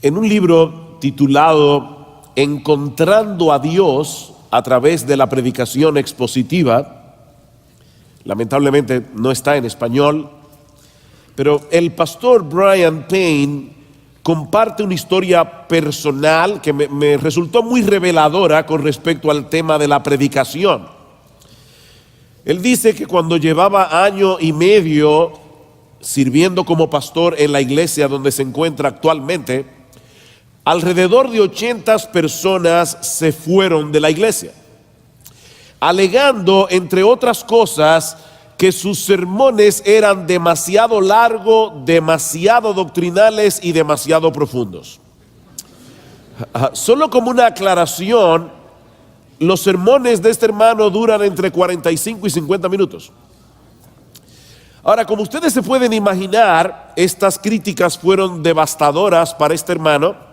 En un libro titulado Encontrando a Dios a través de la predicación expositiva, lamentablemente no está en español, pero el pastor Brian Payne comparte una historia personal que me resultó muy reveladora con respecto al tema de la predicación. Él dice que cuando llevaba año y medio sirviendo como pastor en la iglesia donde se encuentra actualmente, alrededor de 80 personas se fueron de la iglesia, alegando, entre otras cosas, que sus sermones eran demasiado largos, demasiado doctrinales y demasiado profundos. Solo como una aclaración, los sermones de este hermano duran entre 45 y 50 minutos. Ahora, como ustedes se pueden imaginar, estas críticas fueron devastadoras para este hermano,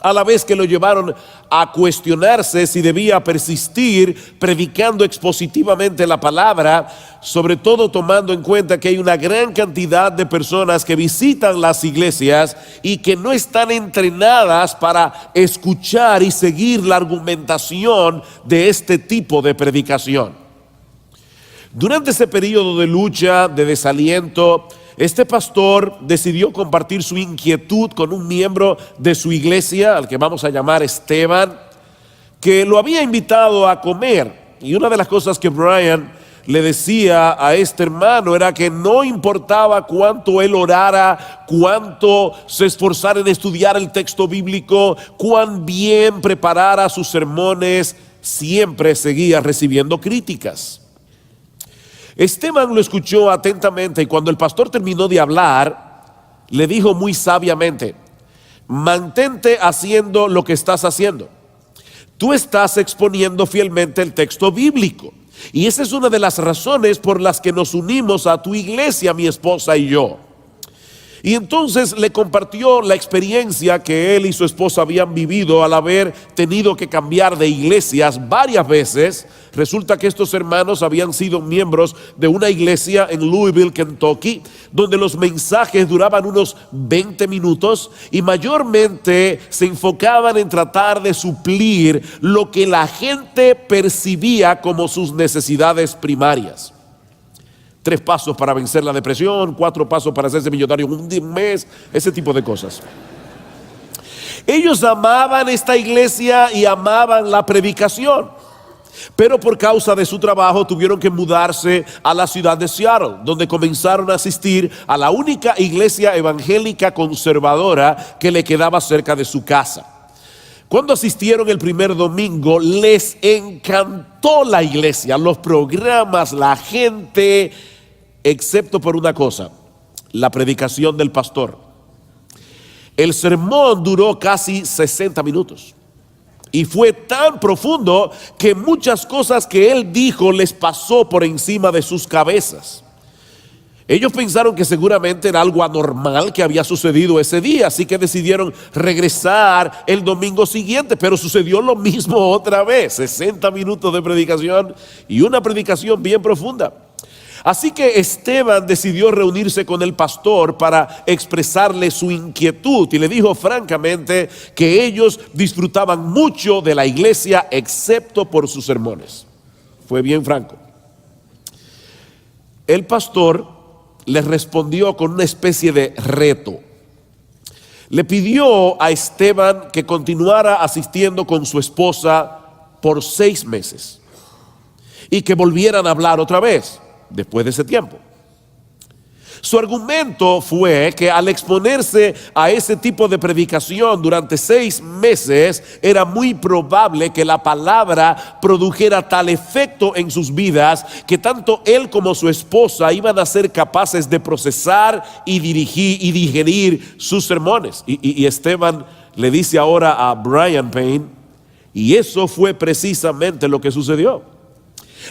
a la vez que lo llevaron a cuestionarse si debía persistir predicando expositivamente la palabra, sobre todo tomando en cuenta que hay una gran cantidad de personas que visitan las iglesias y que no están entrenadas para escuchar y seguir la argumentación de este tipo de predicación. Durante ese periodo de lucha, de desaliento, este pastor decidió compartir su inquietud con un miembro de su iglesia, al que vamos a llamar Esteban, que lo había invitado a comer. Y una de las cosas que Brian le decía a este hermano era que no importaba cuánto él orara, cuánto se esforzara en estudiar el texto bíblico, cuán bien preparara sus sermones, siempre seguía recibiendo críticas. Esteban lo escuchó atentamente y cuando el pastor terminó de hablar, le dijo muy sabiamente: mantente haciendo lo que estás haciendo. Tú estás exponiendo fielmente el texto bíblico. Y esa es una de las razones por las que nos unimos a tu iglesia, mi esposa y yo. Y entonces le compartió la experiencia que él y su esposa habían vivido al haber tenido que cambiar de iglesias varias veces. Resulta que estos hermanos habían sido miembros de una iglesia en Louisville, Kentucky, donde los mensajes duraban unos 20 minutos y mayormente se enfocaban en tratar de suplir lo que la gente percibía como sus necesidades primarias. 3 pasos para vencer la depresión, 4 pasos para hacerse millonario en un mes, ese tipo de cosas. Ellos amaban esta iglesia y amaban la predicación, pero por causa de su trabajo tuvieron que mudarse a la ciudad de Seattle, donde comenzaron a asistir a la única iglesia evangélica conservadora que le quedaba cerca de su casa. Cuando asistieron el primer domingo, les encantó la iglesia, los programas, la gente, excepto por una cosa: la predicación del pastor. El sermón duró casi 60 minutos y fue tan profundo que muchas cosas que él dijo les pasó por encima de sus cabezas. Ellos pensaron que seguramente era algo anormal que había sucedido ese día, así que decidieron regresar el domingo siguiente, pero sucedió lo mismo otra vez: 60 minutos de predicación y una predicación bien profunda. Así que Esteban decidió reunirse con el pastor para expresarle su inquietud y le dijo francamente que ellos disfrutaban mucho de la iglesia excepto por sus sermones. Fue bien franco. El pastor les respondió con una especie de reto. Le pidió a Esteban que continuara asistiendo con su esposa por 6 meses y que volvieran a hablar otra vez después de ese tiempo. Su argumento fue que al exponerse a ese tipo de predicación durante 6 meses, era muy probable que la palabra produjera tal efecto en sus vidas que tanto él como su esposa iban a ser capaces de procesar y dirigir y digerir sus sermones. Y Esteban le dice ahora a Brian Payne, y eso fue precisamente lo que sucedió.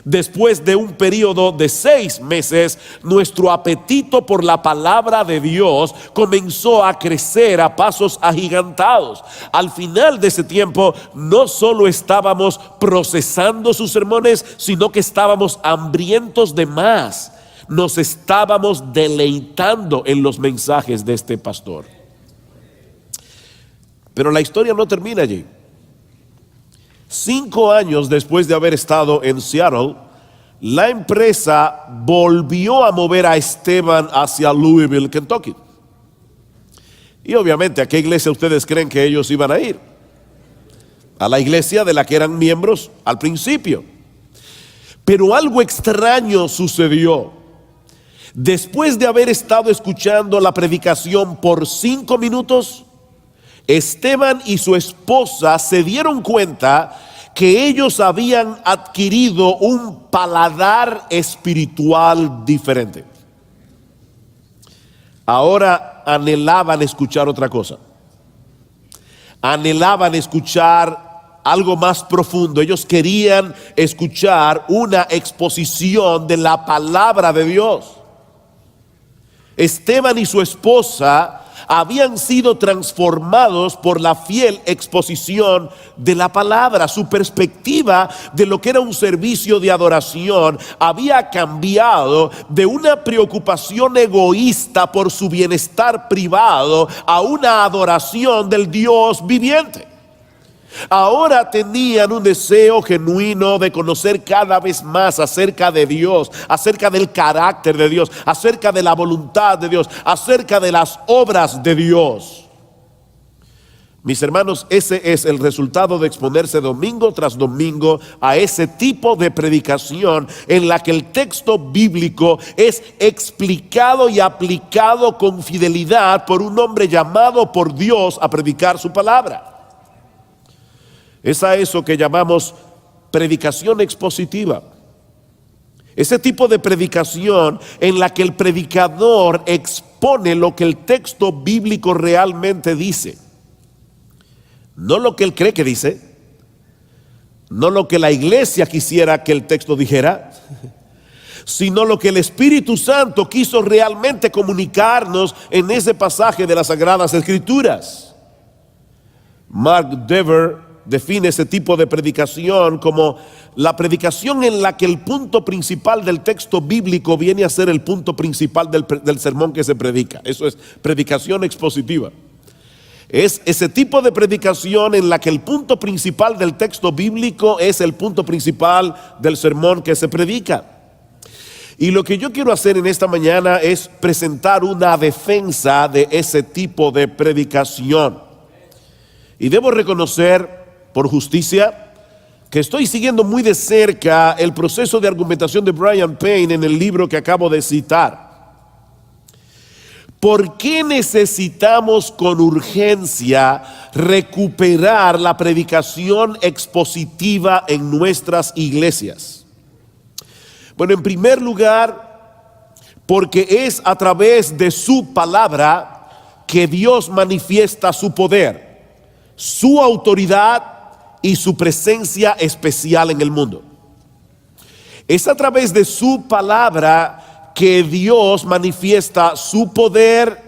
Después de un periodo de 6 meses, nuestro apetito por la palabra de Dios comenzó a crecer a pasos agigantados. Al final de ese tiempo, no solo estábamos procesando sus sermones, sino que estábamos hambrientos de más. Nos estábamos deleitando en los mensajes de este pastor. Pero la historia no termina allí. 5 años después de haber estado en Seattle, la empresa volvió a mover a Esteban hacia Louisville, Kentucky. Y obviamente, ¿a qué iglesia ustedes creen que ellos iban a ir? A la iglesia de la que eran miembros al principio. Pero algo extraño sucedió. Después de haber estado escuchando la predicación por 5 minutos, Esteban y su esposa se dieron cuenta que ellos habían adquirido un paladar espiritual diferente. Ahora anhelaban escuchar otra cosa. Anhelaban escuchar algo más profundo. Ellos querían escuchar una exposición de la palabra de Dios. Esteban y su esposa habían sido transformados por la fiel exposición de la palabra. Su perspectiva de lo que era un servicio de adoración había cambiado de una preocupación egoísta por su bienestar privado a una adoración del Dios viviente. Ahora tenían un deseo genuino de conocer cada vez más acerca de Dios, acerca del carácter de Dios, acerca de la voluntad de Dios, acerca de las obras de Dios. Mis hermanos, ese es el resultado de exponerse domingo tras domingo a ese tipo de predicación en la que el texto bíblico es explicado y aplicado con fidelidad por un hombre llamado por Dios a predicar su palabra. Es a eso que llamamos predicación expositiva. Ese tipo de predicación en la que el predicador expone lo que el texto bíblico realmente dice. No lo que él cree que dice, no lo que la iglesia quisiera que el texto dijera, sino lo que el Espíritu Santo quiso realmente comunicarnos en ese pasaje de las Sagradas Escrituras. Mark Dever define ese tipo de predicación como la predicación en la que el punto principal del texto bíblico viene a ser el punto principal del sermón que se predica. Eso es predicación expositiva. Es ese tipo de predicación en la que el punto principal del texto bíblico es el punto principal del sermón que se predica. Y lo que yo quiero hacer en esta mañana es presentar una defensa de ese tipo de predicación. Y debo reconocer, por justicia, que estoy siguiendo muy de cerca el proceso de argumentación de Brian Payne en el libro que acabo de citar. ¿Por qué necesitamos con urgencia recuperar la predicación expositiva en nuestras iglesias? Bueno, en primer lugar, porque es a través de su palabra que Dios manifiesta su poder, su autoridad y su presencia especial en el mundo. Es a través de su palabra que Dios manifiesta su poder,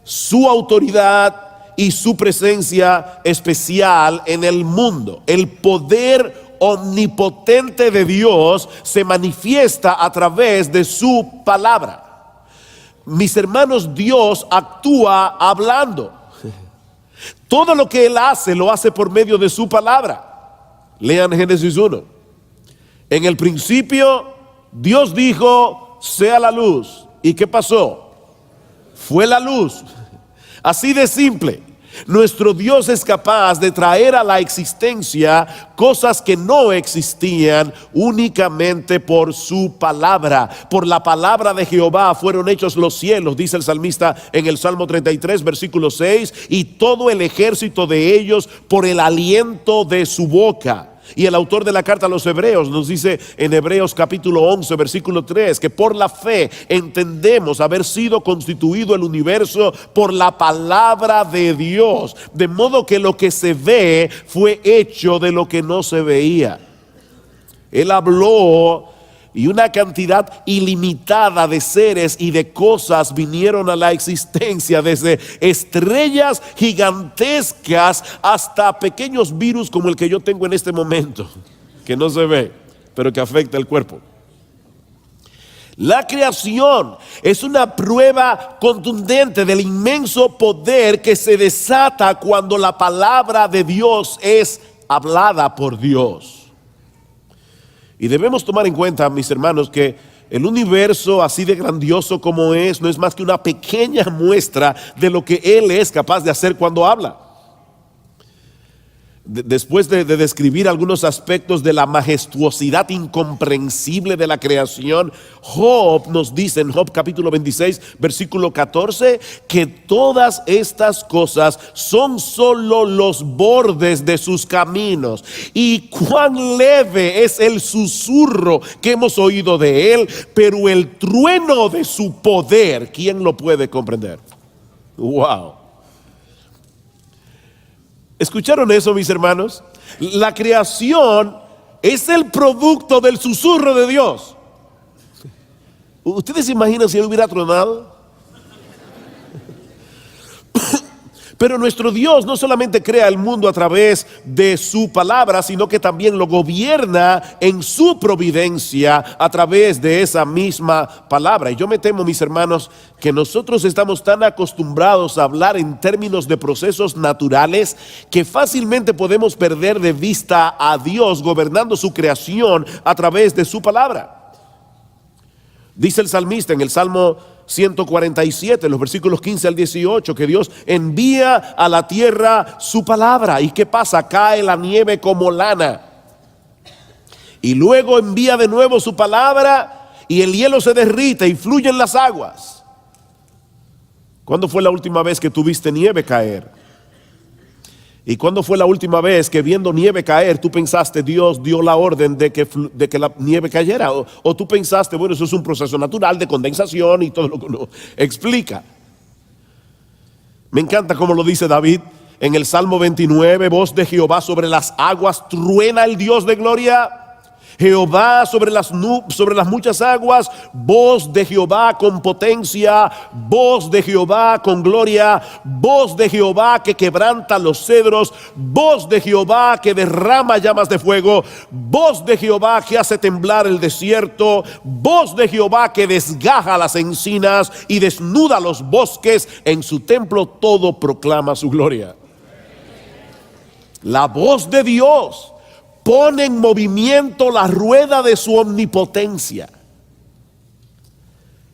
su autoridad y su presencia especial en el mundo. El poder omnipotente de Dios se manifiesta a través de su palabra. Mis hermanos, Dios actúa hablando. Todo lo que Él hace, lo hace por medio de su palabra. Lean Génesis 1. En el principio, Dios dijo, sea la luz. ¿Y qué pasó? Fue la luz. Así de simple. Nuestro Dios es capaz de traer a la existencia cosas que no existían únicamente por su palabra. Por la palabra de Jehová fueron hechos los cielos, dice el salmista en el Salmo 33, versículo 6, y todo el ejército de ellos por el aliento de su boca. Y el autor de la carta a los Hebreos nos dice en Hebreos capítulo 11 versículo 3 que por la fe entendemos haber sido constituido el universo por la palabra de Dios, de modo que lo que se ve fue hecho de lo que no se veía. Él habló y una cantidad ilimitada de seres y de cosas vinieron a la existencia, desde estrellas gigantescas hasta pequeños virus como el que yo tengo en este momento, que no se ve, pero que afecta el cuerpo. La creación es una prueba contundente del inmenso poder que se desata cuando la palabra de Dios es hablada por Dios. Y debemos tomar en cuenta, mis hermanos, que el universo, así de grandioso como es, no es más que una pequeña muestra de lo que Él es capaz de hacer cuando habla. Después de describir algunos aspectos de la majestuosidad incomprensible de la creación, Job nos dice en Job capítulo 26, versículo 14, que todas estas cosas son solo los bordes de sus caminos, y cuán leve es el susurro que hemos oído de él, pero el trueno de su poder, ¿quién lo puede comprender? Wow. ¿Escucharon eso, mis hermanos? La creación es el producto del susurro de Dios. ¿Ustedes se imaginan si él hubiera tronado? Pero nuestro Dios no solamente crea el mundo a través de su palabra, sino que también lo gobierna en su providencia a través de esa misma palabra. Y yo me temo, mis hermanos, que nosotros estamos tan acostumbrados a hablar en términos de procesos naturales que fácilmente podemos perder de vista a Dios gobernando su creación a través de su palabra. Dice el salmista en el Salmo 147, los versículos 15 al 18, que Dios envía a la tierra su palabra. ¿Y qué pasa? Cae la nieve como lana. Y luego envía de nuevo su palabra y el hielo se derrite y fluyen las aguas. ¿Cuándo fue la última vez que tuviste nieve caer? ¿Y cuándo fue la última vez que viendo nieve caer tú pensaste Dios dio la orden de que la nieve cayera? O tú pensaste, bueno, eso es un proceso natural de condensación y todo lo que uno explica. Me encanta como lo dice David en el Salmo 29, voz de Jehová sobre las aguas, truena el Dios de gloria. Jehová sobre las muchas aguas, voz de Jehová con potencia, voz de Jehová con gloria, voz de Jehová que quebranta los cedros, voz de Jehová que derrama llamas de fuego, voz de Jehová que hace temblar el desierto, voz de Jehová que desgaja las encinas y desnuda los bosques, en su templo todo proclama su gloria. La voz de Dios pone en movimiento la rueda de su omnipotencia.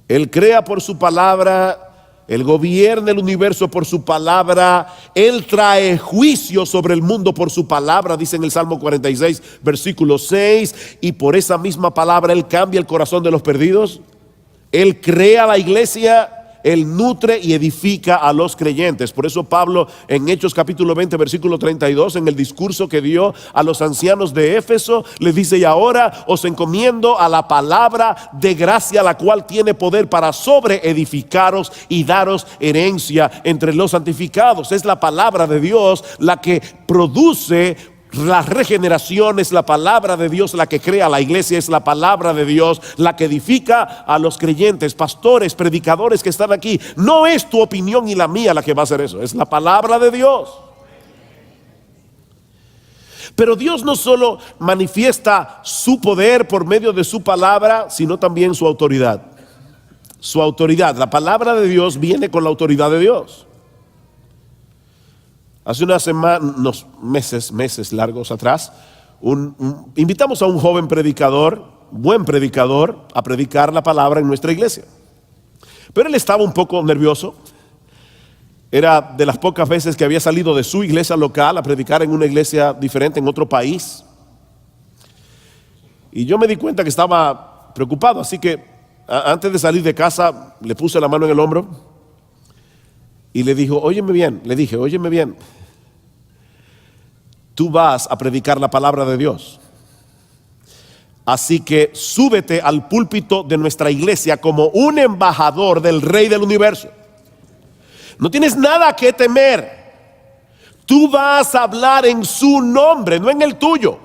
Él crea por su palabra, Él gobierna el universo por su palabra, Él trae juicio sobre el mundo por su palabra, dice en el Salmo 46, versículo 6, y por esa misma palabra Él cambia el corazón de los perdidos. Él crea la iglesia, Él nutre y edifica a los creyentes. Por eso Pablo en Hechos capítulo 20 versículo 32, en el discurso que dio a los ancianos de Éfeso, les dice: y ahora os encomiendo a la palabra de gracia, la cual tiene poder para sobreedificaros y daros herencia entre los santificados. Es la palabra de Dios la que produce la regeneración, es la palabra de Dios la que crea la iglesia, es la palabra de Dios la que edifica a los creyentes. Pastores, predicadores que están aquí, no es tu opinión y la mía la que va a hacer eso, es la palabra de Dios. Pero Dios no solo manifiesta su poder por medio de su palabra, sino también su autoridad. Su autoridad, la palabra de Dios viene con la autoridad de Dios. Hace unas semanas, meses largos atrás, invitamos a un joven predicador, buen predicador, a predicar la palabra en nuestra iglesia. Pero él estaba un poco nervioso. Era de las pocas veces que había salido de su iglesia local a predicar en una iglesia diferente en otro país. Y yo me di cuenta que estaba preocupado, así que antes de salir de casa le puse la mano en el hombro y le dije, óyeme bien, tú vas a predicar la palabra de Dios. Así que súbete al púlpito de nuestra iglesia como un embajador del Rey del universo. No tienes nada que temer. Tú vas a hablar en su nombre, no en el tuyo.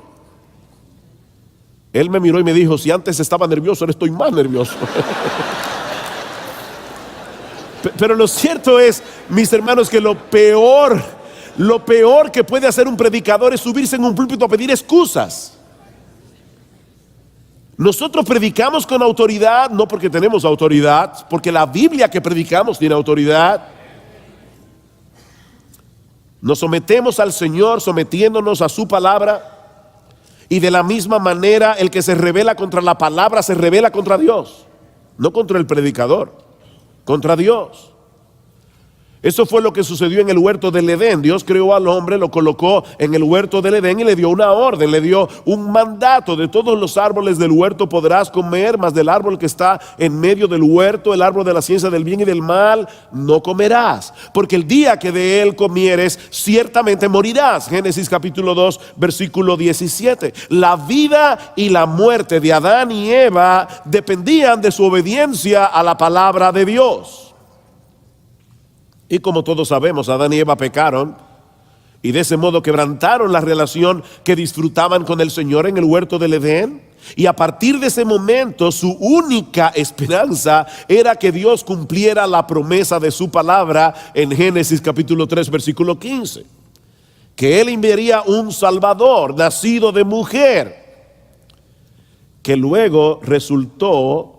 Él me miró y me dijo, si antes estaba nervioso, ahora estoy más nervioso. Pero lo cierto es, mis hermanos, que lo peor que puede hacer un predicador es subirse en un púlpito a pedir excusas. Nosotros predicamos con autoridad, no porque tenemos autoridad, porque la Biblia que predicamos tiene autoridad. Nos sometemos al Señor sometiéndonos a su palabra, y de la misma manera el que se rebela contra la palabra se rebela contra Dios, no contra el predicador, contra Dios. Eso fue lo que sucedió en el huerto del Edén. Dios creó al hombre, lo colocó en el huerto del Edén y le dio una orden, le dio un mandato: de todos los árboles del huerto podrás comer, mas del árbol que está en medio del huerto, el árbol de la ciencia del bien y del mal, no comerás, porque el día que de él comieres, ciertamente morirás. Génesis capítulo 2, versículo 17. La vida y la muerte de Adán y Eva dependían de su obediencia a la palabra de Dios. Y como todos sabemos, Adán y Eva pecaron y de ese modo quebrantaron la relación que disfrutaban con el Señor en el huerto del Edén. Y a partir de ese momento su única esperanza era que Dios cumpliera la promesa de su palabra en Génesis capítulo 3 versículo 15, que Él enviaría un Salvador nacido de mujer, que luego resultó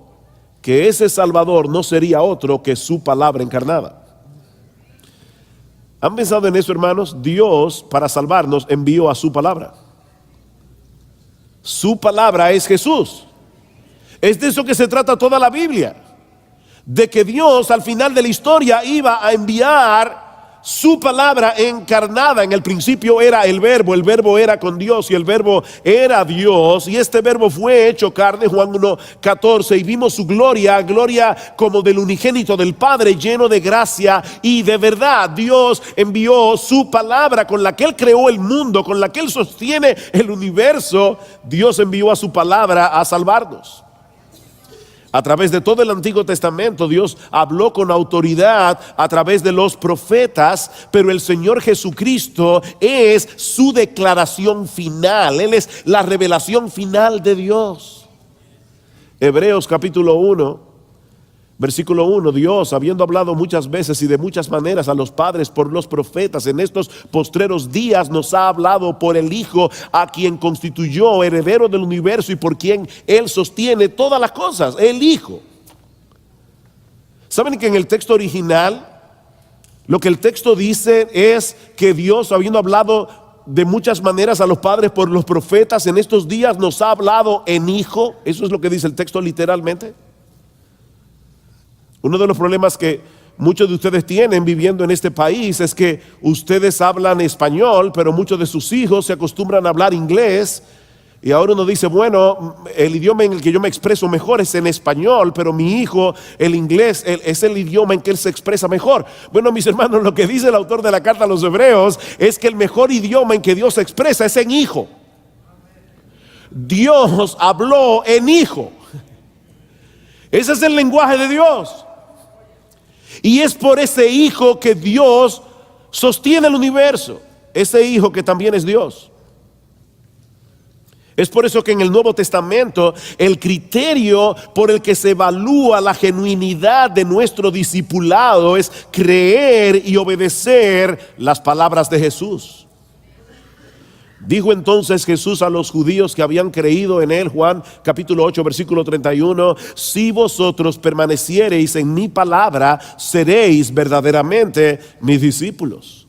que ese Salvador no sería otro que su palabra encarnada. ¿Han pensado en eso, hermanos? Dios, para salvarnos, envió a su palabra. Su palabra es Jesús. Es de eso que se trata toda la Biblia, de que Dios al final de la historia iba a enviar su palabra encarnada. En el principio era el verbo era con Dios y el verbo era Dios, y este verbo fue hecho carne, Juan 1:14, y vimos su gloria, gloria como del unigénito del Padre, lleno de gracia y de verdad. Dios envió su palabra con la que Él creó el mundo, con la que Él sostiene el universo. Dios envió a su palabra a salvarnos. A través de todo el Antiguo Testamento Dios habló con autoridad a través de los profetas, pero el Señor Jesucristo es su declaración final. Él es la revelación final de Dios. Hebreos capítulo 1 versículo 1: Dios, habiendo hablado muchas veces y de muchas maneras a los padres por los profetas, en estos postreros días nos ha hablado por el Hijo, a quien constituyó heredero del universo y por quien Él sostiene todas las cosas, el Hijo. ¿Saben que en el texto original lo que el texto dice es que Dios, habiendo hablado de muchas maneras a los padres por los profetas, en estos días nos ha hablado en Hijo? Eso es lo que dice el texto literalmente. Uno de los problemas que muchos de ustedes tienen viviendo en este país es que ustedes hablan español, pero muchos de sus hijos se acostumbran a hablar inglés. Y ahora uno dice, bueno, el idioma en el que yo me expreso mejor es en español, pero mi hijo, el inglés, es el idioma en que él se expresa mejor. Bueno, mis hermanos, lo que dice el autor de la carta a los Hebreos es que el mejor idioma en que Dios se expresa es en Hijo. Dios habló en Hijo. Ese es el lenguaje de Dios. Y es por ese Hijo que Dios sostiene el universo, ese Hijo que también es Dios. Es por eso que en el Nuevo Testamento el criterio por el que se evalúa la genuinidad de nuestro discipulado es creer y obedecer las palabras de Jesús. Dijo entonces Jesús a los judíos que habían creído en Él, Juan capítulo 8 versículo 31, si vosotros permaneciereis en mi palabra, seréis verdaderamente mis discípulos.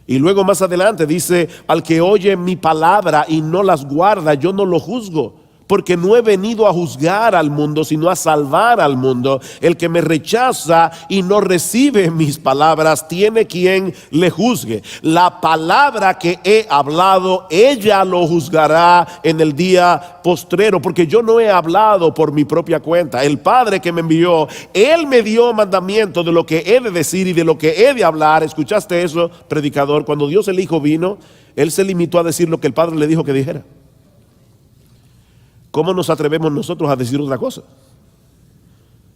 Y luego más adelante dice, al que oye mi palabra y no las guarda, yo no lo juzgo, porque no he venido a juzgar al mundo, sino a salvar al mundo. El que me rechaza y no recibe mis palabras, tiene quien le juzgue. La palabra que he hablado, ella lo juzgará en el día postrero, porque yo no he hablado por mi propia cuenta. El Padre que me envió, Él me dio mandamiento de lo que he de decir y de lo que he de hablar. ¿Escuchaste eso, predicador? Cuando Dios el Hijo vino, Él se limitó a decir lo que el Padre le dijo que dijera. ¿Cómo nos atrevemos nosotros a decir otra cosa?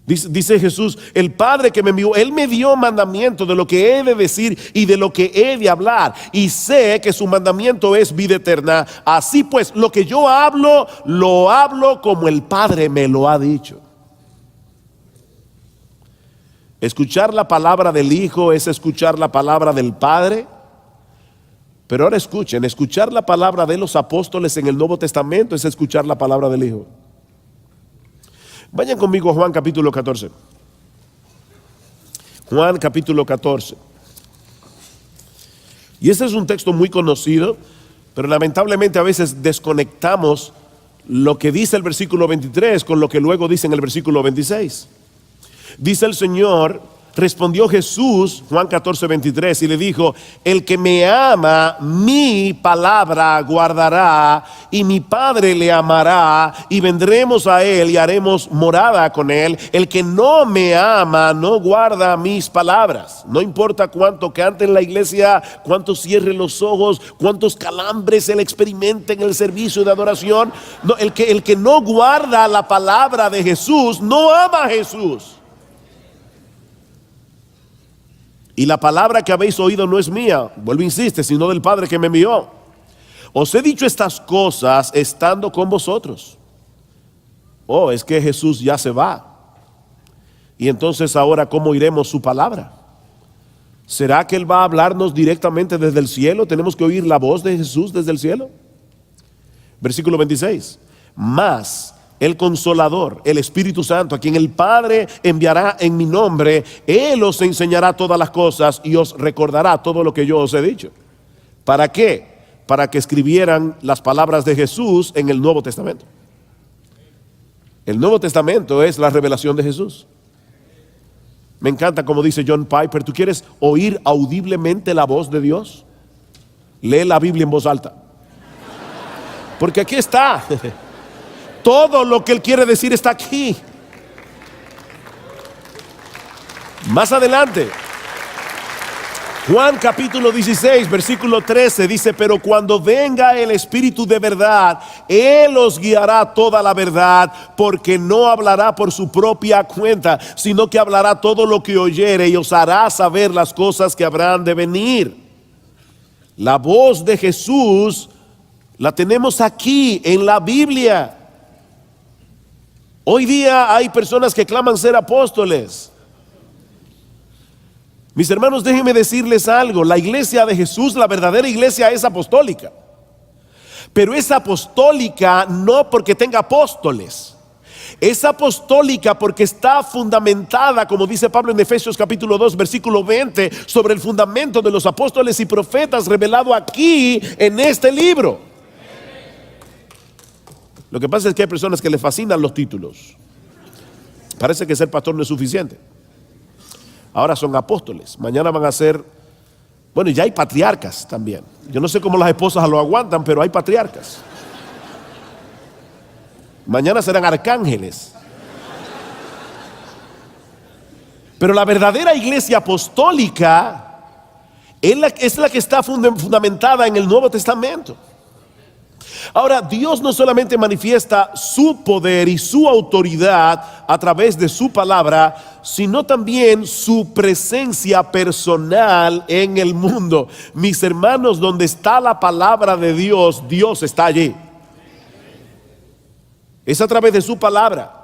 Dice Jesús, el Padre que me envió, Él me dio mandamiento de lo que he de decir y de lo que he de hablar, y sé que su mandamiento es vida eterna. Así pues, lo que yo hablo, lo hablo como el Padre me lo ha dicho. Escuchar la palabra del Hijo es escuchar la palabra del Padre. Pero ahora escuchen, escuchar la palabra de los apóstoles en el Nuevo Testamento es escuchar la palabra del Hijo. Vayan conmigo a Juan capítulo 14. Juan capítulo 14. Y este es un texto muy conocido, pero lamentablemente a veces desconectamos lo que dice el versículo 23 con lo que luego dice en el versículo 26. Dice el Señor: respondió Jesús, Juan 14, 23, y le dijo: el que me ama, mi palabra guardará, y mi Padre le amará, y vendremos a él y haremos morada con él. El que no me ama no guarda mis palabras. No importa cuánto cante en la iglesia, cuánto cierre los ojos, cuántos calambres él experimente en el servicio de adoración. No, el que no guarda la palabra de Jesús no ama a Jesús. Y la palabra que habéis oído no es mía, vuelvo, insiste, sino del Padre que me envió. Os he dicho estas cosas estando con vosotros. Oh, es que Jesús ya se va. Y entonces ahora, ¿cómo iremos su palabra? ¿Será que Él va a hablarnos directamente desde el cielo? ¿Tenemos que oír la voz de Jesús desde el cielo? Versículo 26. Mas el Consolador, el Espíritu Santo, a quien el Padre enviará en mi nombre, Él os enseñará todas las cosas y os recordará todo lo que yo os he dicho. ¿Para qué? Para que escribieran las palabras de Jesús en el Nuevo Testamento. El Nuevo Testamento es la revelación de Jesús. Me encanta como dice John Piper: ¿tú quieres oír audiblemente la voz de Dios? Lee la Biblia en voz alta. Porque aquí está. Todo lo que Él quiere decir está aquí. Más adelante, Juan capítulo 16, versículo 13 dice: pero cuando venga el Espíritu de verdad, Él os guiará toda la verdad, porque no hablará por su propia cuenta, sino que hablará todo lo que oyere y os hará saber las cosas que habrán de venir. La voz de Jesús la tenemos aquí en la Biblia. Hoy día hay personas que claman ser apóstoles. Mis hermanos, déjenme decirles algo: la iglesia de Jesús, la verdadera iglesia, es apostólica. Pero es apostólica no porque tenga apóstoles. Es apostólica porque está fundamentada, como dice Pablo en Efesios capítulo 2, versículo 20, sobre el fundamento de los apóstoles y profetas revelado aquí en este libro. Lo que pasa es que hay personas que les fascinan los títulos. Parece que ser pastor no es suficiente. Ahora son apóstoles. Mañana van a ser, bueno, ya hay patriarcas también. Yo no sé cómo las esposas lo aguantan, pero hay patriarcas. Mañana serán arcángeles. Pero la verdadera iglesia apostólica es la que está fundamentada en el Nuevo Testamento. Ahora, Dios no solamente manifiesta su poder y su autoridad a través de su palabra, sino también su presencia personal en el mundo. Mis hermanos, donde está la palabra de Dios, Dios está allí. Es a través de su palabra.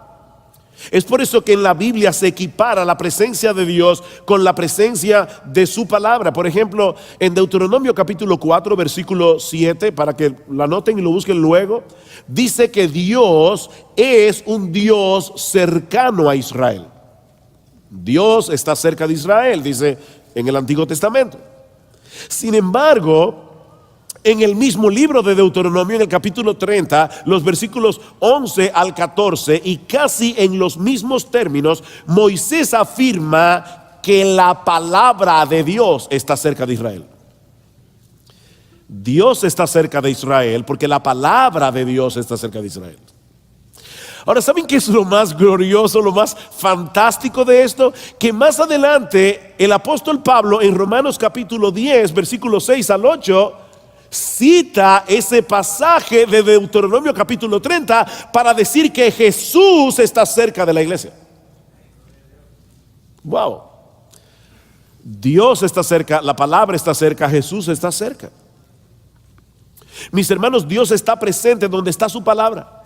Es por eso que en la Biblia se equipara la presencia de Dios con la presencia de su palabra. Por ejemplo, en Deuteronomio capítulo 4, versículo 7, para que lo anoten y lo busquen luego, dice que Dios es un Dios cercano a Israel. Dios está cerca de Israel, dice en el Antiguo Testamento. Sin embargo, en el mismo libro de Deuteronomio, en el capítulo 30, los versículos 11 al 14, y casi en los mismos términos, Moisés afirma que la palabra de Dios está cerca de Israel. Dios está cerca de Israel porque la palabra de Dios está cerca de Israel. Ahora, ¿saben qué es lo más glorioso, lo más fantástico de esto? Que más adelante el apóstol Pablo en Romanos capítulo 10, versículos 6 al 8, cita ese pasaje de Deuteronomio capítulo 30 para decir que Jesús está cerca de la iglesia. Wow. Dios está cerca, la palabra está cerca, Jesús está cerca. Mis hermanos, Dios está presente donde está su palabra.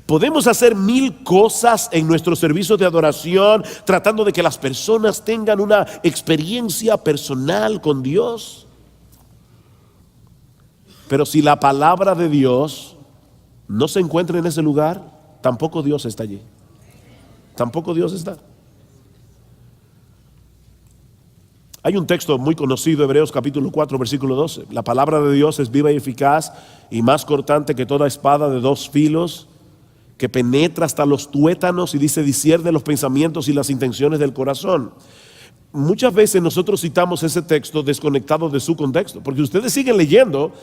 Podemos hacer mil cosas en nuestro servicio de adoración tratando de que las personas tengan una experiencia personal con Dios. Pero si la palabra de Dios no se encuentra en ese lugar, tampoco Dios está allí. tampoco Dios está. Hay un texto muy conocido, Hebreos capítulo 4, versículo 12. La palabra de Dios es viva y eficaz y más cortante que toda espada de dos filos, que penetra hasta los tuétanos y dice, discierne los pensamientos y las intenciones del corazón. Muchas veces nosotros citamos ese texto desconectado de su contexto, porque ustedes siguen leyendo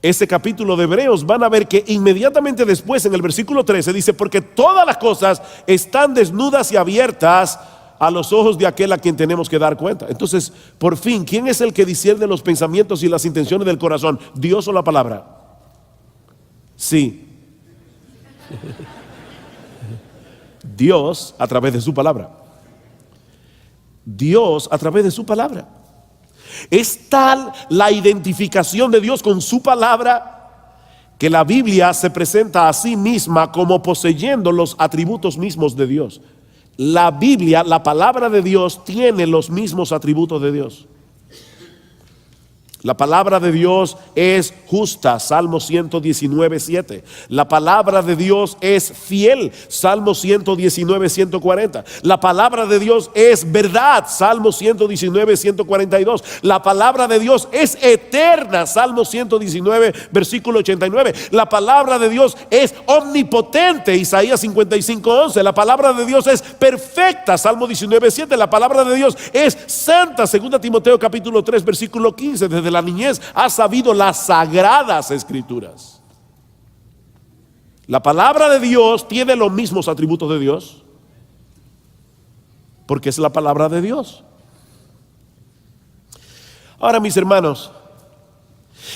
ese capítulo de Hebreos, van a ver que inmediatamente después en el versículo 13 dice, porque todas las cosas están desnudas y abiertas a los ojos de aquel a quien tenemos que dar cuenta. Entonces, por fin, ¿quién es el que discierne los pensamientos y las intenciones del corazón? ¿Dios o la palabra? Sí. Dios a través de su palabra. Dios a través de su palabra. Es tal la identificación de Dios con su palabra que la Biblia se presenta a sí misma como poseyendo los atributos mismos de Dios. La Biblia, la palabra de Dios, tiene los mismos atributos de Dios. La palabra de Dios es justa, Salmo 119, 7. La palabra de Dios es fiel, Salmo 119, 140. La palabra de Dios es verdad, Salmo 119, 142. La palabra de Dios es eterna, Salmo 119, versículo 89. La palabra de Dios es omnipotente, Isaías 55, 11. La palabra de Dios es perfecta, Salmo 19, 7. La palabra de Dios es santa, 2 Timoteo capítulo 3, versículo 15. Desde la niñez has sabido las sagradas escrituras. La palabra de Dios tiene los mismos atributos de Dios, porque es la palabra de Dios. Ahora, mis hermanos,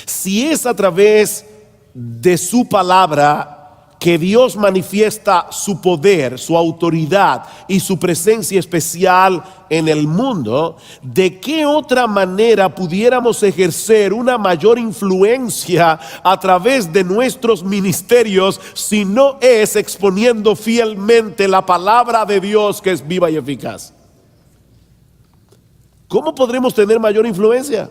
si es a través de su palabra que Dios manifiesta su poder, su autoridad y su presencia especial en el mundo, ¿de qué otra manera pudiéramos ejercer una mayor influencia a través de nuestros ministerios si no es exponiendo fielmente la palabra de Dios que es viva y eficaz? ¿Cómo podremos tener mayor influencia?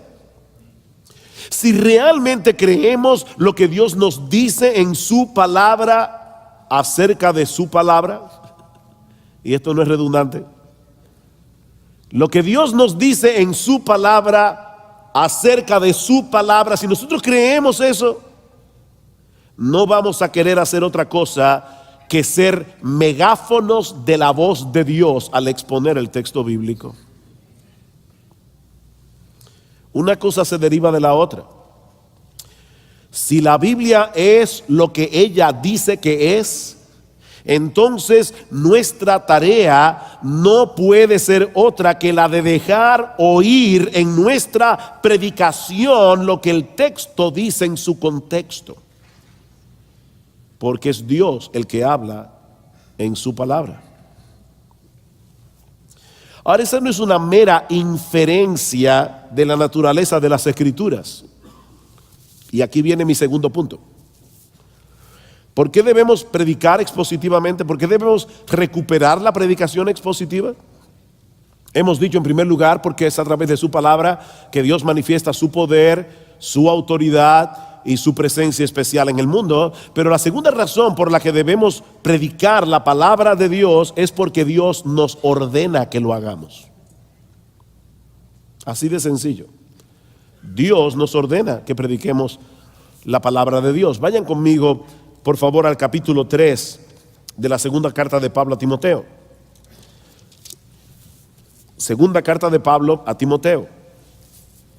Si realmente creemos lo que Dios nos dice en su palabra acerca de su palabra, y esto no es redundante, lo que Dios nos dice en su palabra acerca de su palabra, si nosotros creemos eso, no vamos a querer hacer otra cosa que ser megáfonos de la voz de Dios al exponer el texto bíblico. Una cosa se deriva de la otra. Si la Biblia es lo que ella dice que es, entonces nuestra tarea no puede ser otra que la de dejar oír en nuestra predicación lo que el texto dice en su contexto, porque es Dios el que habla en su palabra. Ahora, esa no es una mera inferencia de la naturaleza de las Escrituras. Y aquí viene mi segundo punto. ¿Por qué debemos predicar expositivamente? ¿Por qué debemos recuperar la predicación expositiva? Hemos dicho en primer lugar porque es a través de su palabra que Dios manifiesta su poder, su autoridad y su presencia especial en el mundo. Pero la segunda razón por la que debemos predicar la palabra de Dios es porque Dios nos ordena que lo hagamos. Así de sencillo. Dios nos ordena que prediquemos la palabra de Dios. Vayan conmigo, por favor, al capítulo 3 de la segunda carta de Pablo a Timoteo. Segunda carta de Pablo a Timoteo.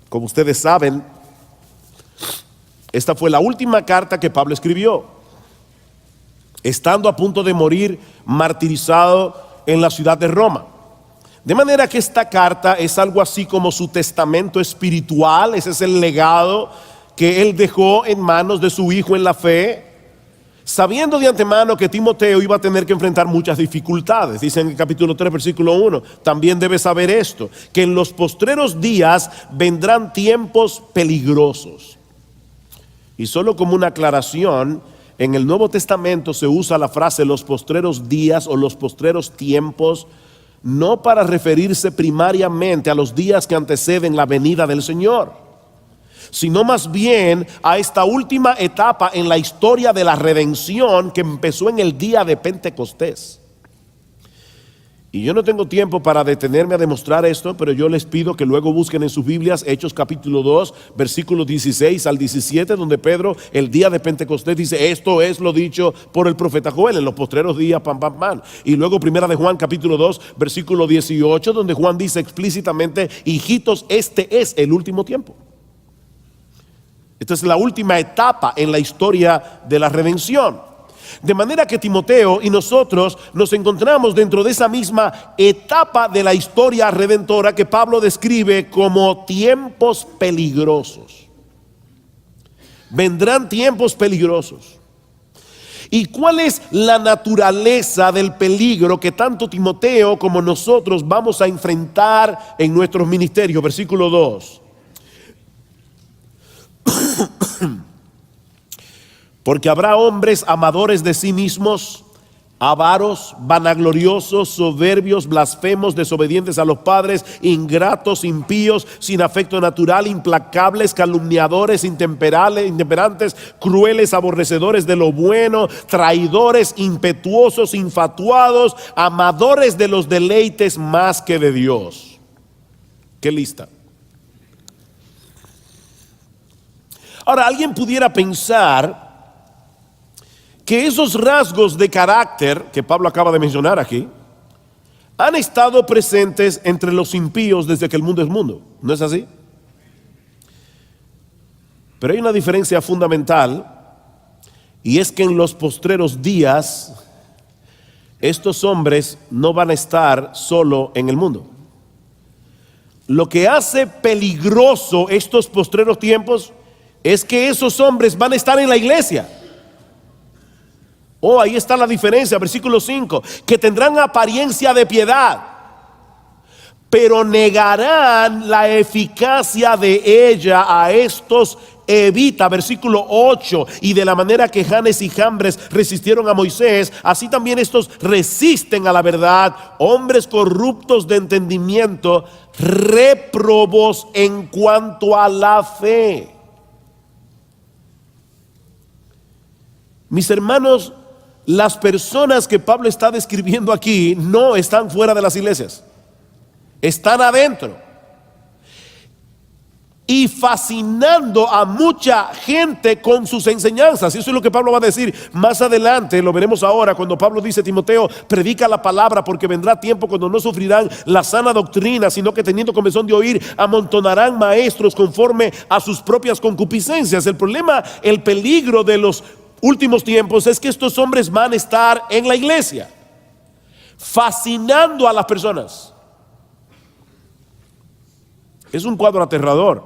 Como ustedes saben, esta fue la última carta que Pablo escribió, estando a punto de morir martirizado en la ciudad de Roma. De manera que esta carta es algo así como su testamento espiritual. Ese es el legado que él dejó en manos de su hijo en la fe, sabiendo de antemano que Timoteo iba a tener que enfrentar muchas dificultades. Dice en el capítulo 3, versículo 1, también debes saber esto, que en los postreros días vendrán tiempos peligrosos. Y solo como una aclaración, en el Nuevo Testamento se usa la frase los postreros días o los postreros tiempos, no para referirse primariamente a los días que anteceden la venida del Señor, sino más bien a esta última etapa en la historia de la redención que empezó en el día de Pentecostés. Y yo no tengo tiempo para detenerme a demostrar esto, pero yo les pido que luego busquen en sus Biblias Hechos capítulo 2, versículos 16 al 17, donde Pedro el día de Pentecostés dice: esto es lo dicho por el profeta Joel en los postreros días, pam, pam, pam. Y luego primera de Juan capítulo 2, versículo 18, donde Juan dice explícitamente: hijitos, este es el último tiempo. Esta es la última etapa en la historia de la redención. De manera que Timoteo y nosotros nos encontramos dentro de esa misma etapa de la historia redentora que Pablo describe como tiempos peligrosos. Vendrán tiempos peligrosos. ¿Y cuál es la naturaleza del peligro que tanto Timoteo como nosotros vamos a enfrentar en nuestros ministerios? Versículo 2. Porque habrá hombres amadores de sí mismos, avaros, vanagloriosos, soberbios, blasfemos, desobedientes a los padres, ingratos, impíos, sin afecto natural, implacables, calumniadores, intemperantes, crueles, aborrecedores de lo bueno, traidores, impetuosos, infatuados, amadores de los deleites más que de Dios. ¿Qué lista? Ahora, alguien pudiera pensar que esos rasgos de carácter que Pablo acaba de mencionar aquí han estado presentes entre los impíos desde que el mundo es mundo. ¿No es así? Pero hay una diferencia fundamental, y es que en los postreros días estos hombres no van a estar solo en el mundo. Lo que hace peligroso estos postreros tiempos es que esos hombres van a estar en la iglesia. Oh, ahí está la diferencia, versículo 5, que tendrán apariencia de piedad, pero negarán la eficacia de ella. A estos evita, versículo 8, y de la manera que Janes y Jambres resistieron a Moisés, así también estos resisten a la verdad, hombres corruptos de entendimiento, réprobos en cuanto a la fe. Mis hermanos, las personas que Pablo está describiendo aquí no están fuera de las iglesias, están adentro y fascinando a mucha gente con sus enseñanzas. Y eso es lo que Pablo va a decir más adelante. Lo veremos ahora cuando Pablo dice: Timoteo, predica la palabra, porque vendrá tiempo cuando no sufrirán la sana doctrina, sino que teniendo comezón de oír, amontonarán maestros conforme a sus propias concupiscencias. El problema, el peligro de los últimos tiempos es que estos hombres van a estar en la iglesia, fascinando a las personas. Es un cuadro aterrador.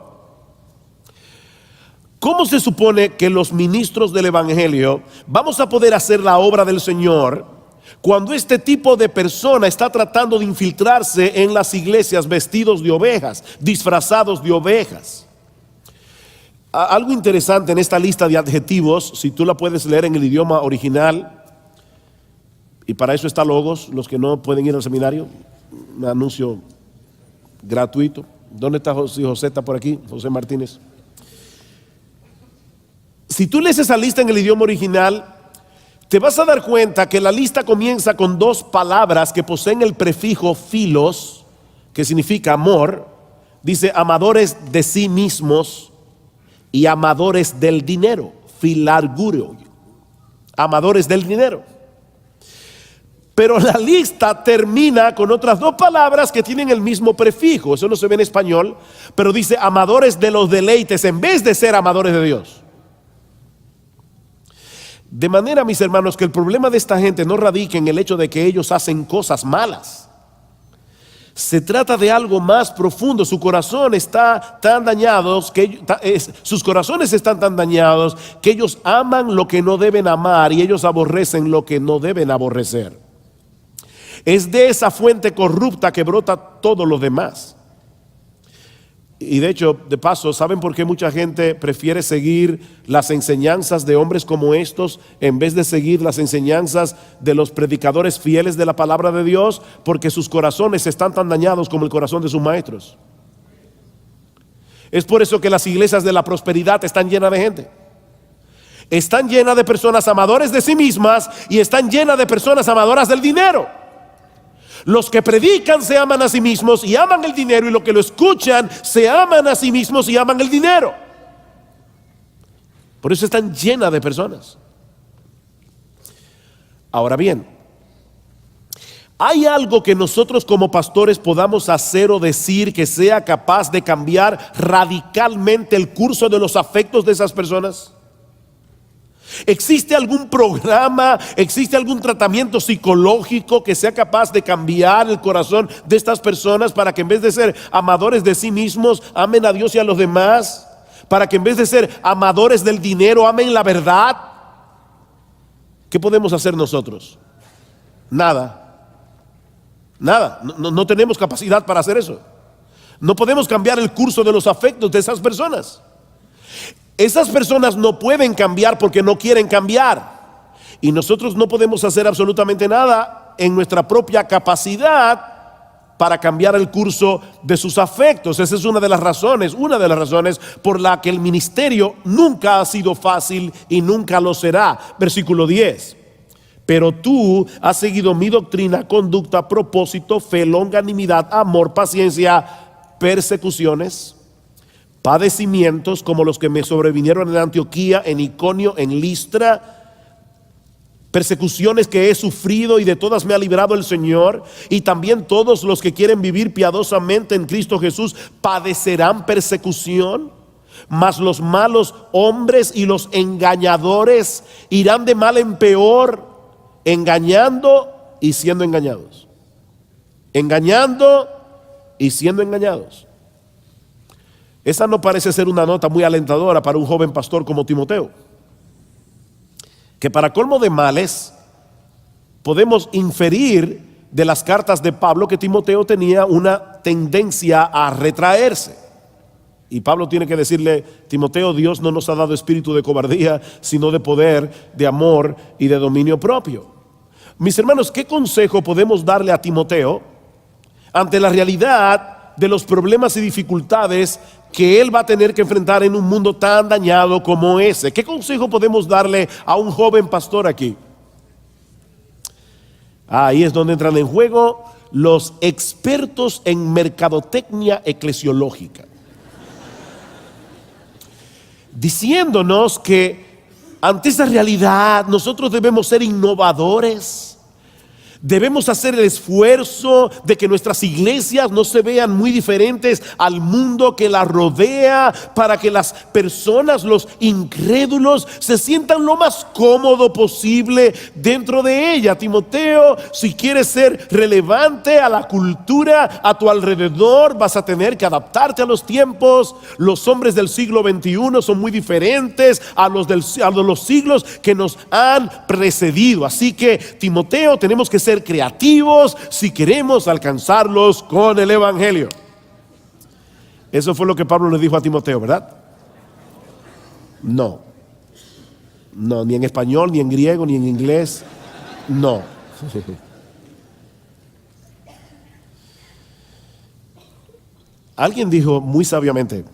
¿Cómo se supone que los ministros del evangelio vamos a poder hacer la obra del Señor cuando este tipo de persona está tratando de infiltrarse en las iglesias vestidos de ovejas, disfrazados de ovejas? Algo interesante en esta lista de adjetivos, si tú la puedes leer en el idioma original, y para eso está Logos, los que no pueden ir al seminario, un anuncio gratuito. ¿Dónde está José? José está por aquí, José Martínez. Si tú lees esa lista en el idioma original, te vas a dar cuenta que la lista comienza con dos palabras que poseen el prefijo philos, que significa amor. Dice amadores de sí mismos y amadores del dinero, filargurio, amadores del dinero. Pero la lista termina con otras dos palabras que tienen el mismo prefijo. Eso no se ve en español, pero dice amadores de los deleites en vez de ser amadores de Dios. De manera, mis hermanos, que el problema de esta gente no radica en el hecho de que ellos hacen cosas malas. Se trata de algo más profundo. Su corazón está tan dañados que sus corazones están tan dañados que ellos aman lo que no deben amar y ellos aborrecen lo que no deben aborrecer. Es de esa fuente corrupta que brota todo lo demás. Y de hecho, de paso, ¿saben por qué mucha gente prefiere seguir las enseñanzas de hombres como estos en vez de seguir las enseñanzas de los predicadores fieles de la palabra de Dios? Porque sus corazones están tan dañados como el corazón de sus maestros. Es por eso que las iglesias de la prosperidad están llenas de gente. Están llenas de personas amadores de sí mismas y están llenas de personas amadoras del dinero. Los que predican se aman a sí mismos y aman el dinero, y los que lo escuchan se aman a sí mismos y aman el dinero. Por eso están llenas de personas. Ahora bien, ¿hay algo que nosotros como pastores podamos hacer o decir que sea capaz de cambiar radicalmente el curso de los afectos de esas personas? ¿Existe algún programa, existe algún tratamiento psicológico que sea capaz de cambiar el corazón de estas personas para que en vez de ser amadores de sí mismos, amen a Dios y a los demás? Para que en vez de ser amadores del dinero, amen la verdad. ¿Qué podemos hacer nosotros? Nada. Nada, no tenemos capacidad para hacer eso. No podemos cambiar el curso de los afectos de esas personas. Esas personas no pueden cambiar porque no quieren cambiar. Y nosotros no podemos hacer absolutamente nada en nuestra propia capacidad para cambiar el curso de sus afectos. Esa es una de las razones por la que el ministerio nunca ha sido fácil y nunca lo será. Versículo 10. Pero tú has seguido mi doctrina, conducta, propósito, fe, longanimidad, amor, paciencia, persecuciones, padecimientos como los que me sobrevinieron en Antioquía, en Iconio, en Listra, persecuciones que he sufrido y de todas me ha librado el Señor. Y también todos los que quieren vivir piadosamente en Cristo Jesús padecerán persecución. Mas los malos hombres y los engañadores irán de mal en peor, engañando y siendo engañados. Engañando y siendo engañados. Esa no parece ser una nota muy alentadora para un joven pastor como Timoteo, que para colmo de males podemos inferir de las cartas de Pablo que Timoteo tenía una tendencia a retraerse. Y Pablo tiene que decirle: Timoteo, Dios no nos ha dado espíritu de cobardía, sino de poder, de amor y de dominio propio. Mis hermanos, ¿qué consejo podemos darle a Timoteo ante la realidad de los problemas y dificultades que él va a tener que enfrentar en un mundo tan dañado como ese? ¿Qué consejo podemos darle a un joven pastor aquí? Ahí es donde entran en juego los expertos en mercadotecnia eclesiológica, diciéndonos que ante esa realidad nosotros debemos ser innovadores. Debemos hacer el esfuerzo de que nuestras iglesias no se vean muy diferentes al mundo que la rodea, para que las personas, los incrédulos, se sientan lo más cómodo posible dentro de ella. Timoteo, si quieres ser relevante a la cultura a tu alrededor, vas a tener que adaptarte a los tiempos. Los hombres del siglo XXI son muy diferentes a los siglos que nos han precedido. Así que, Timoteo, tenemos que ser creativos si queremos alcanzarlos con el evangelio. Eso fue lo que Pablo le dijo a Timoteo, ¿verdad? No, ni en español, ni en griego, ni en inglés. No. Alguien dijo muy sabiamente,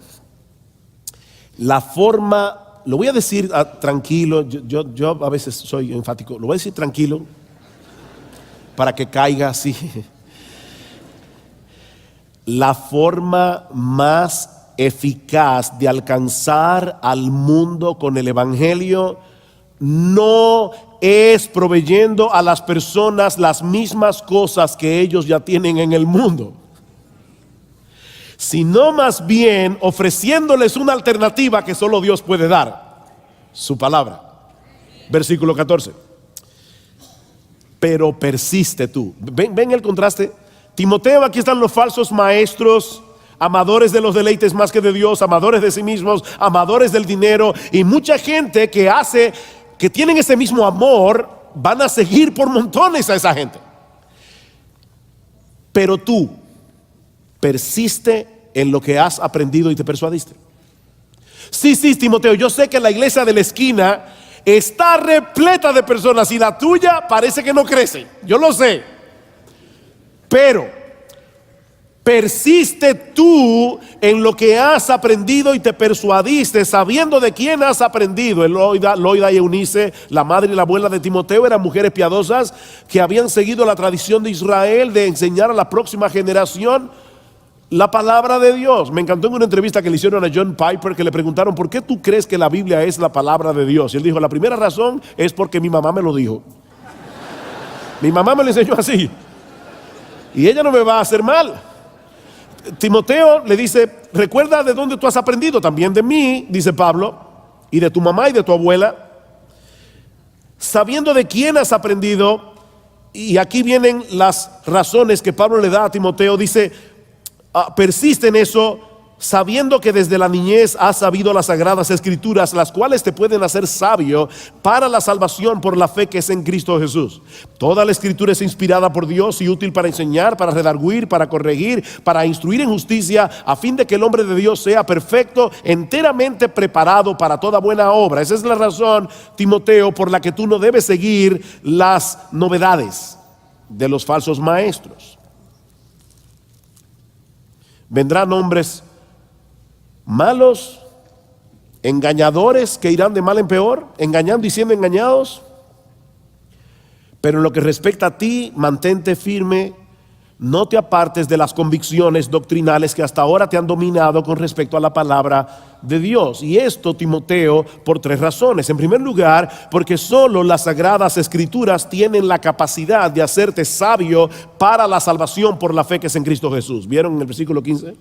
la forma, lo voy a decir tranquilo, yo a veces soy enfático, lo voy a decir tranquilo para que caiga así. La forma más eficaz de alcanzar al mundo con el evangelio no es proveyendo a las personas las mismas cosas que ellos ya tienen en el mundo, sino más bien ofreciéndoles una alternativa que solo Dios puede dar: su palabra. Versículo 14. Pero persiste tú. Ven el contraste. Timoteo, aquí están los falsos maestros, amadores de los deleites más que de Dios, amadores de sí mismos, amadores del dinero, y mucha gente que tienen ese mismo amor, van a seguir por montones a esa gente. Pero tú persiste en lo que has aprendido y te persuadiste. Sí, Timoteo, yo sé que la iglesia de la esquina está repleta de personas y la tuya parece que no crece, yo lo sé, pero Persiste tú en lo que has aprendido y te persuadiste, sabiendo de quién has aprendido. Loida y Eunice, la madre y la abuela de Timoteo, eran mujeres piadosas que habían seguido la tradición de Israel de enseñar a la próxima generación la palabra de Dios. Me encantó en una entrevista que le hicieron a John Piper, que le preguntaron: ¿por qué tú crees que la Biblia es la palabra de Dios? Y él dijo: la primera razón es porque mi mamá me lo dijo. Mi mamá me lo enseñó así, y ella no me va a hacer mal. Timoteo le dice: recuerda de dónde tú has aprendido, también de mí, dice Pablo, y de tu mamá y de tu abuela, sabiendo de quién has aprendido. Y aquí vienen las razones que Pablo le da a Timoteo. Dice: persiste en eso, sabiendo que desde la niñez has sabido las sagradas escrituras, las cuales te pueden hacer sabio para la salvación por la fe que es en Cristo Jesús. Toda la escritura es inspirada por Dios y útil para enseñar, para redarguir, para corregir, para instruir en justicia, a fin de que el hombre de Dios sea perfecto, enteramente preparado para toda buena obra. Esa es la razón, Timoteo, por la que tú no debes seguir las novedades de los falsos maestros. Vendrán hombres malos, engañadores, que irán de mal en peor, engañando y siendo engañados. Pero en lo que respecta a ti, mantente firme, no te apartes de las convicciones doctrinales que hasta ahora te han dominado con respecto a la palabra de Dios. Y esto, Timoteo, por tres razones. En primer lugar, porque solo las sagradas escrituras tienen la capacidad de hacerte sabio para la salvación por la fe que es en Cristo Jesús. ¿Vieron en el versículo 15?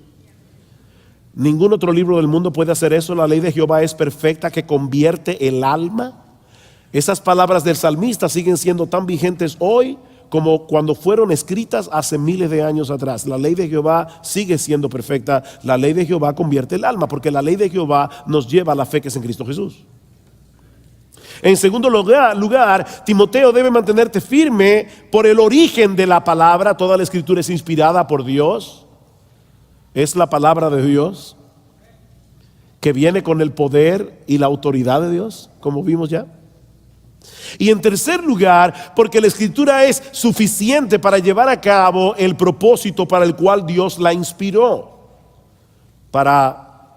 Ningún otro libro del mundo puede hacer eso. La ley de Jehová es perfecta, que convierte el alma. Esas palabras del salmista siguen siendo tan vigentes hoy como cuando fueron escritas hace miles de años atrás. La ley de Jehová sigue siendo perfecta. La ley de Jehová convierte el alma, porque la ley de Jehová nos lleva a la fe que es en Cristo Jesús. En segundo lugar, Timoteo debe mantenerte firme por el origen de la palabra. Toda la escritura es inspirada por Dios. Es la palabra de Dios que viene con el poder y la autoridad de Dios, como vimos ya. Y en tercer lugar, porque la escritura es suficiente para llevar a cabo el propósito para el cual Dios la inspiró: para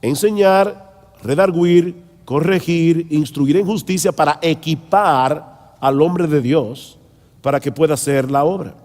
enseñar, redarguir, corregir, instruir en justicia, para equipar al hombre de Dios para que pueda hacer la obra.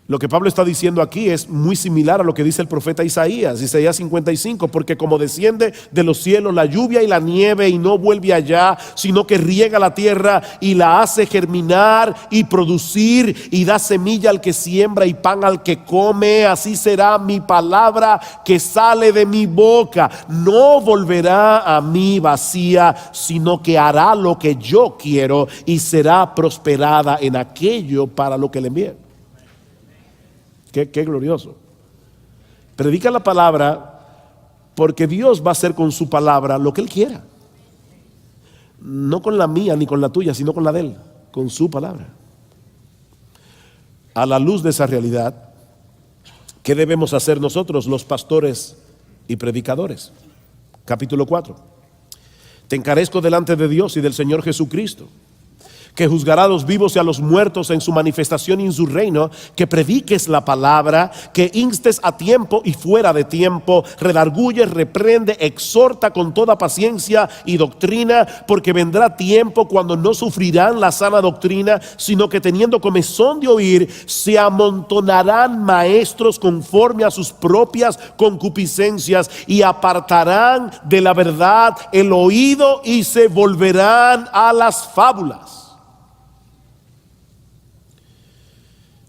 Lo que Pablo está diciendo aquí es muy similar a lo que dice el profeta Isaías 55, porque como desciende de los cielos la lluvia y la nieve y no vuelve allá, sino que riega la tierra y la hace germinar y producir y da semilla al que siembra y pan al que come, así será mi palabra que sale de mi boca. No volverá a mí vacía, sino que hará lo que yo quiero y será prosperada en aquello para lo que le envié. Qué glorioso. Predica la palabra, porque Dios va a hacer con su palabra lo que Él quiera. No con la mía ni con la tuya, sino con la de Él, con su palabra. A la luz de esa realidad, ¿qué debemos hacer nosotros, los pastores y predicadores? Capítulo 4. Te encarezco delante de Dios y del Señor Jesucristo, que juzgará a los vivos y a los muertos en su manifestación y en su reino, que prediques la palabra, que instes a tiempo y fuera de tiempo, redarguye, reprende, exhorta con toda paciencia y doctrina, porque vendrá tiempo cuando no sufrirán la sana doctrina, sino que teniendo comezón de oír, se amontonarán maestros conforme a sus propias concupiscencias y apartarán de la verdad el oído y se volverán a las fábulas.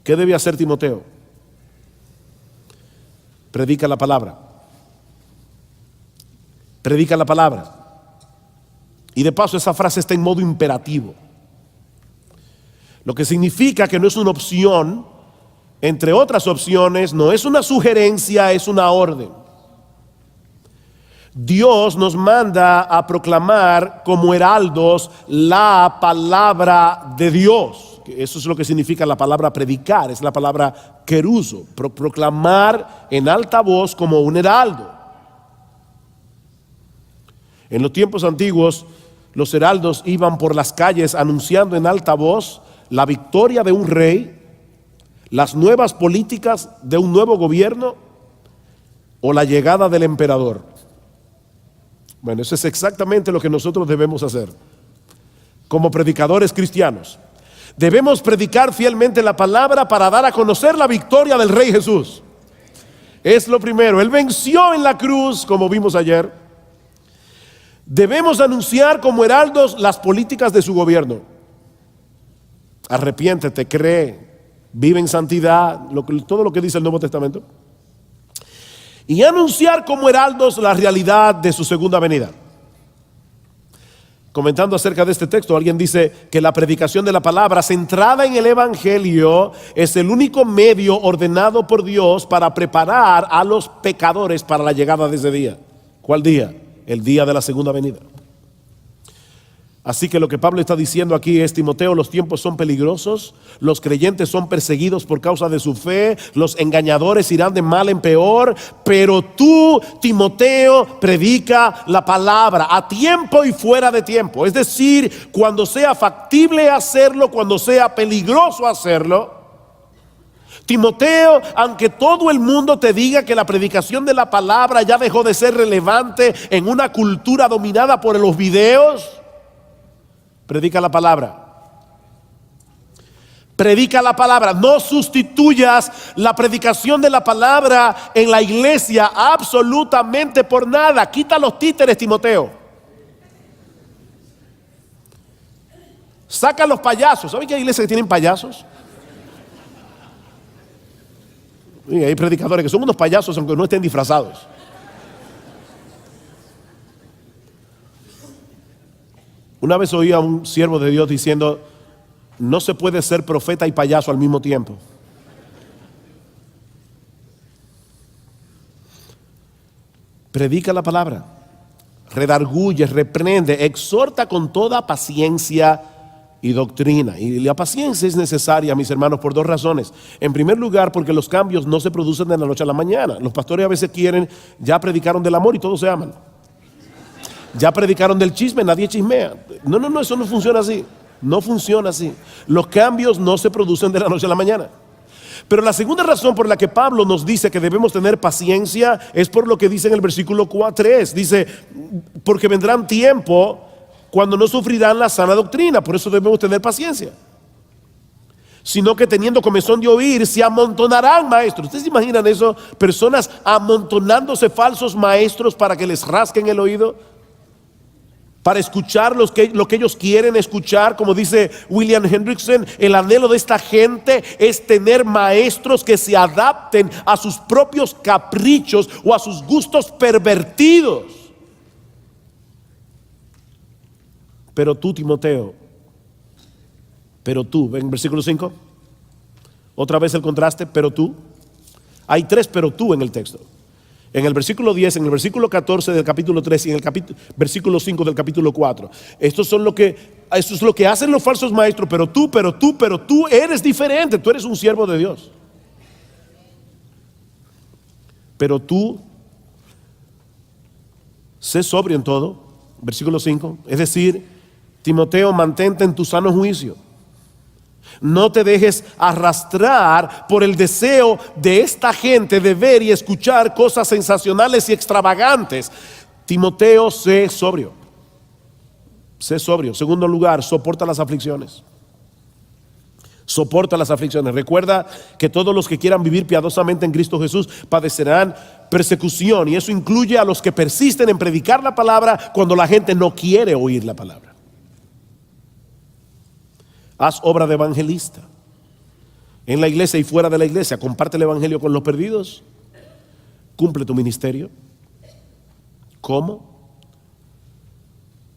¿Qué debe hacer Timoteo? Predica la palabra. Predica la palabra. Y de paso esa frase está en modo imperativo, lo que significa que no es una opción entre otras opciones, no es una sugerencia, es una orden. Dios nos manda a proclamar como heraldos la palabra de Dios. Eso es lo que significa la palabra predicar, es la palabra keruso, proclamar en alta voz como un heraldo. En los tiempos antiguos, los heraldos iban por las calles anunciando en alta voz la victoria de un rey, ¿Las nuevas políticas de un nuevo gobierno o la llegada del emperador? Bueno, eso es exactamente lo que nosotros debemos hacer como predicadores cristianos. Debemos predicar fielmente la palabra para dar a conocer la victoria del Rey Jesús. Es lo primero. Él venció en la cruz, como vimos ayer. Debemos anunciar como heraldos las políticas de su gobierno. Arrepiéntete, cree, vive en santidad, todo lo que dice el Nuevo Testamento. Y anunciar como heraldos la realidad de su segunda venida. Comentando acerca de este texto, alguien dice que la predicación de la palabra centrada en el Evangelio es el único medio ordenado por Dios para preparar a los pecadores para la llegada de ese día. ¿Cuál día? El día de la segunda venida. Así que lo que Pablo está diciendo aquí es: Timoteo, los tiempos son peligrosos, los creyentes son perseguidos por causa de su fe, los engañadores irán de mal en peor, pero tú, Timoteo, predica la palabra a tiempo y fuera de tiempo. Es decir, cuando sea factible hacerlo, cuando sea peligroso hacerlo. Timoteo, aunque todo el mundo te diga que la predicación de la palabra ya dejó de ser relevante en una cultura dominada por los videos, predica la palabra. Predica la palabra. No sustituyas la predicación de la palabra en la iglesia absolutamente por nada. Quita los títeres, Timoteo. Saca los payasos. ¿Saben que hay iglesias que tienen payasos? Y hay predicadores que son unos payasos aunque no estén disfrazados. Una vez oí a un siervo de Dios diciendo: no se puede ser profeta y payaso al mismo tiempo. Predica la palabra, redarguye, reprende, exhorta con toda paciencia y doctrina. Y la paciencia es necesaria, mis hermanos, por dos razones. En primer lugar, porque los cambios no se producen de la noche a la mañana. Los pastores a veces quieren, ya predicaron del amor y todos se aman. Ya predicaron del chisme, nadie chismea. No, eso no funciona así. No funciona así. Los cambios no se producen de la noche a la mañana. Pero la segunda razón por la que Pablo nos dice que debemos tener paciencia es por lo que dice en el versículo 3. Dice: porque vendrán tiempo cuando no sufrirán la sana doctrina. Por eso debemos tener paciencia. Sino que teniendo comezón de oír, se amontonarán maestros. ¿Ustedes se imaginan eso? Personas amontonándose falsos maestros para que les rasquen el oído, para escuchar lo que ellos quieren escuchar. Como dice William Hendrickson, el anhelo de esta gente es tener maestros que se adapten a sus propios caprichos o a sus gustos pervertidos. Pero tú, Timoteo, ven versículo 5, otra vez el contraste, pero tú. Hay tres pero tú en el texto. En el versículo 10, en el versículo 14 del capítulo 3 y en el versículo 5 del capítulo 4. Esto es lo que hacen los falsos maestros. Pero tú eres diferente. Tú eres un siervo de Dios. Pero tú, sé sobrio en todo. Versículo 5. Es decir, Timoteo, mantente en tu sano juicio. No te dejes arrastrar por el deseo de esta gente de ver y escuchar cosas sensacionales y extravagantes. Timoteo, sé sobrio. Sé sobrio. Segundo lugar, soporta las aflicciones. Soporta las aflicciones. Recuerda que todos los que quieran vivir piadosamente en Cristo Jesús padecerán persecución. Y eso incluye a los que persisten en predicar la palabra cuando la gente no quiere oír la palabra. Haz obra de evangelista en la iglesia y fuera de la iglesia. Comparte el evangelio con los perdidos. Cumple tu ministerio. ¿Cómo?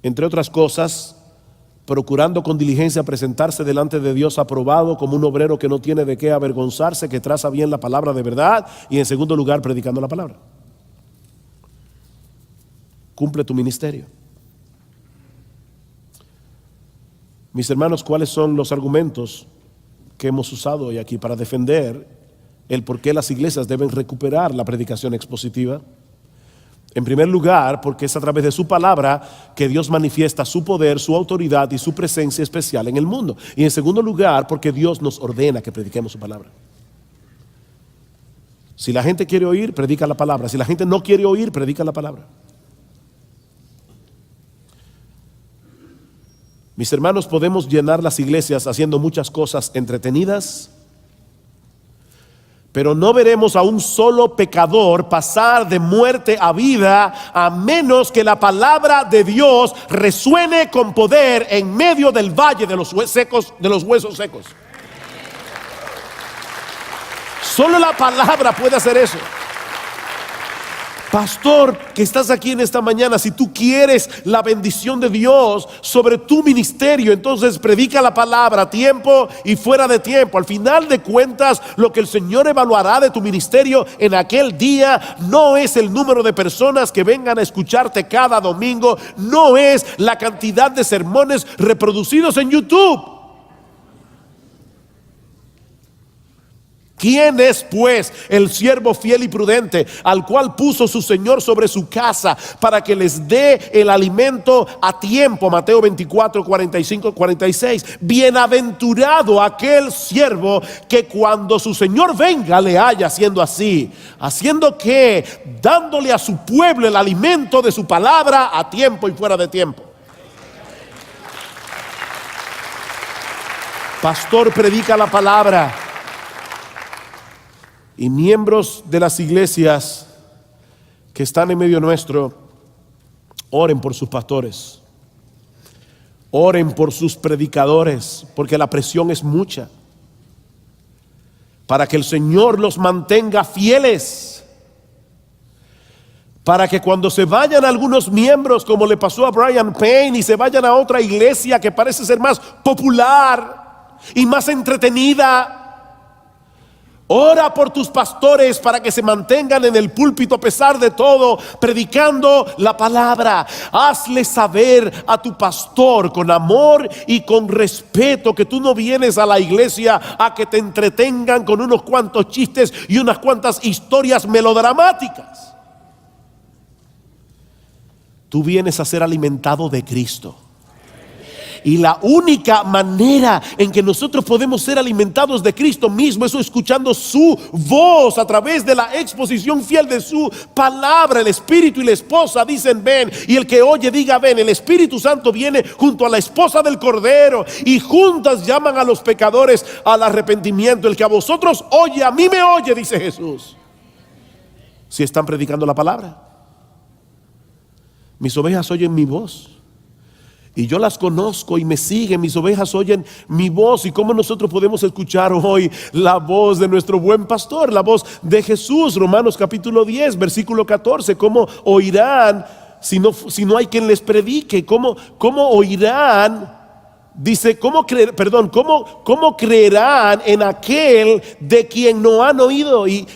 Entre otras cosas, procurando con diligencia presentarse delante de Dios aprobado como un obrero que no tiene de qué avergonzarse, que traza bien la palabra de verdad. Y en segundo lugar, predicando la palabra. Cumple tu ministerio. Mis hermanos, ¿cuáles son los argumentos que hemos usado hoy aquí para defender el por qué las iglesias deben recuperar la predicación expositiva? En primer lugar, porque es a través de su palabra que Dios manifiesta su poder, su autoridad y su presencia especial en el mundo. Y en segundo lugar, porque Dios nos ordena que prediquemos su palabra. Si la gente quiere oír, predica la palabra. Si la gente no quiere oír, predica la palabra. Mis hermanos, podemos llenar las iglesias haciendo muchas cosas entretenidas, pero no veremos a un solo pecador pasar de muerte a vida a menos que la palabra de Dios resuene con poder en medio del valle de los huesos secos. Solo la palabra puede hacer eso. Pastor, que estás aquí en esta mañana, si tú quieres la bendición de Dios sobre tu ministerio, entonces predica la palabra a tiempo y fuera de tiempo. Al final de cuentas, lo que el Señor evaluará de tu ministerio en aquel día no es el número de personas que vengan a escucharte cada domingo, no es la cantidad de sermones reproducidos en YouTube. ¿Quién es pues el siervo fiel y prudente al cual puso su Señor sobre su casa para que les dé el alimento a tiempo? Mateo 24, 45, 46. Bienaventurado aquel siervo que cuando su Señor venga le haya haciendo así. ¿Haciendo qué? Dándole a su pueblo el alimento de su palabra a tiempo y fuera de tiempo. Pastor, predica la palabra. Y miembros de las iglesias que están en medio nuestro, oren por sus pastores, oren por sus predicadores, porque la presión es mucha, para que el Señor los mantenga fieles, para que cuando se vayan algunos miembros, como le pasó a Brian Payne, y se vayan a otra iglesia que parece ser más popular y más entretenida, ora por tus pastores para que se mantengan en el púlpito a pesar de todo, predicando la palabra. Hazle saber a tu pastor con amor y con respeto que tú no vienes a la iglesia a que te entretengan con unos cuantos chistes y unas cuantas historias melodramáticas. Tú vienes a ser alimentado de Cristo. Y la única manera en que nosotros podemos ser alimentados de Cristo mismo es escuchando su voz a través de la exposición fiel de su palabra. El Espíritu y la esposa dicen ven, y el que oye diga ven. El Espíritu Santo viene junto a la esposa del Cordero y juntas llaman a los pecadores al arrepentimiento. El que a vosotros oye, a mí me oye, dice Jesús. Si están predicando la palabra. Mis ovejas oyen mi voz y yo las conozco y me siguen. Mis ovejas oyen mi voz. ¿Y cómo nosotros podemos escuchar hoy la voz de nuestro buen pastor? La voz de Jesús. Romanos capítulo 10, versículo 14. ¿Cómo oirán si no hay quien les predique? ¿Cómo oirán? Dice, ¿cómo creerán en aquel de quien no han oído? Y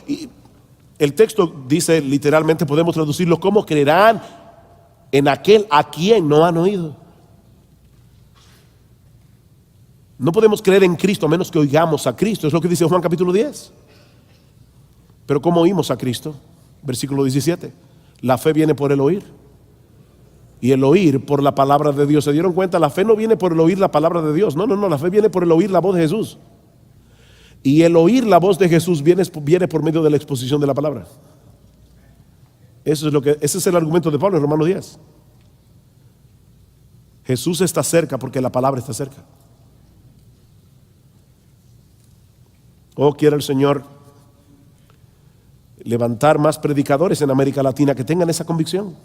el texto dice literalmente, podemos traducirlo, ¿cómo creerán en aquel a quien no han oído? No podemos creer en Cristo a menos que oigamos a Cristo. Es lo que dice Juan capítulo 10. Pero ¿cómo oímos a Cristo? Versículo 17. La fe viene por el oír, y el oír por la palabra de Dios. ¿Se dieron cuenta? La fe no viene por el oír la palabra de Dios. No, la fe viene por el oír la voz de Jesús. Y el oír la voz de Jesús viene por medio de la exposición de la palabra. Ese es el argumento de Pablo en Romanos 10. Jesús está cerca porque la palabra está cerca. Oh, quiera el Señor levantar más predicadores en América Latina que tengan esa convicción,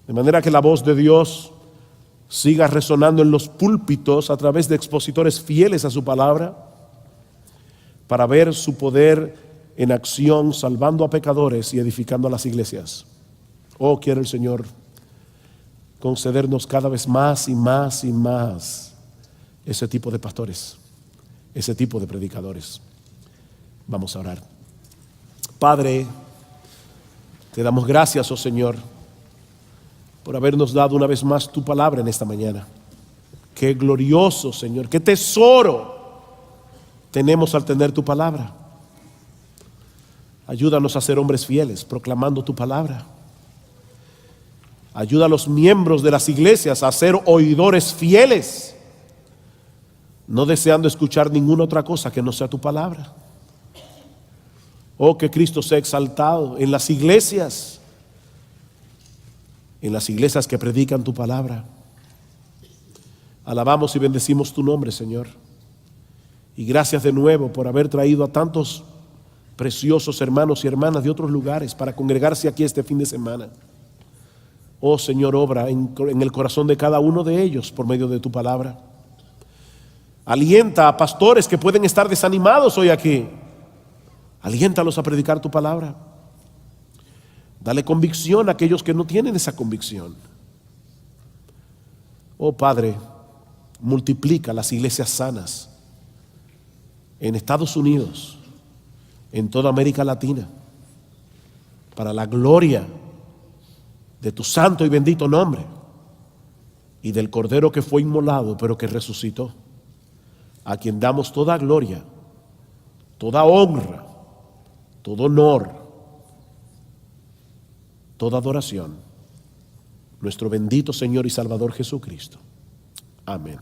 de manera que la voz de Dios siga resonando en los púlpitos a través de expositores fieles a su palabra, para ver su poder en acción, salvando a pecadores y edificando a las iglesias. Oh, quiere el Señor concedernos cada vez más y más y más ese tipo de pastores, ese tipo de predicadores. Vamos a orar. Padre, te damos gracias, oh Señor, por habernos dado una vez más tu palabra en esta mañana. Qué glorioso, Señor, qué tesoro tenemos al tener tu palabra. Ayúdanos a ser hombres fieles, proclamando tu palabra. Ayuda a los miembros de las iglesias a ser oidores fieles, no deseando escuchar ninguna otra cosa que no sea tu palabra. Oh, que Cristo sea exaltado en las iglesias que predican tu palabra. Alabamos y bendecimos tu nombre, Señor. Y gracias de nuevo por haber traído a tantos preciosos hermanos y hermanas de otros lugares para congregarse aquí este fin de semana. Oh Señor, obra en el corazón de cada uno de ellos por medio de tu palabra. Alienta a pastores que pueden estar desanimados hoy aquí. Aliéntalos a predicar tu palabra. Dale convicción a aquellos que no tienen esa convicción. Oh Padre, multiplica las iglesias sanas en Estados Unidos, en toda América Latina, para la gloria de tu santo y bendito nombre y del Cordero que fue inmolado pero que resucitó, a quien damos toda gloria, toda honra, todo honor, toda adoración, nuestro bendito Señor y Salvador Jesucristo. Amén.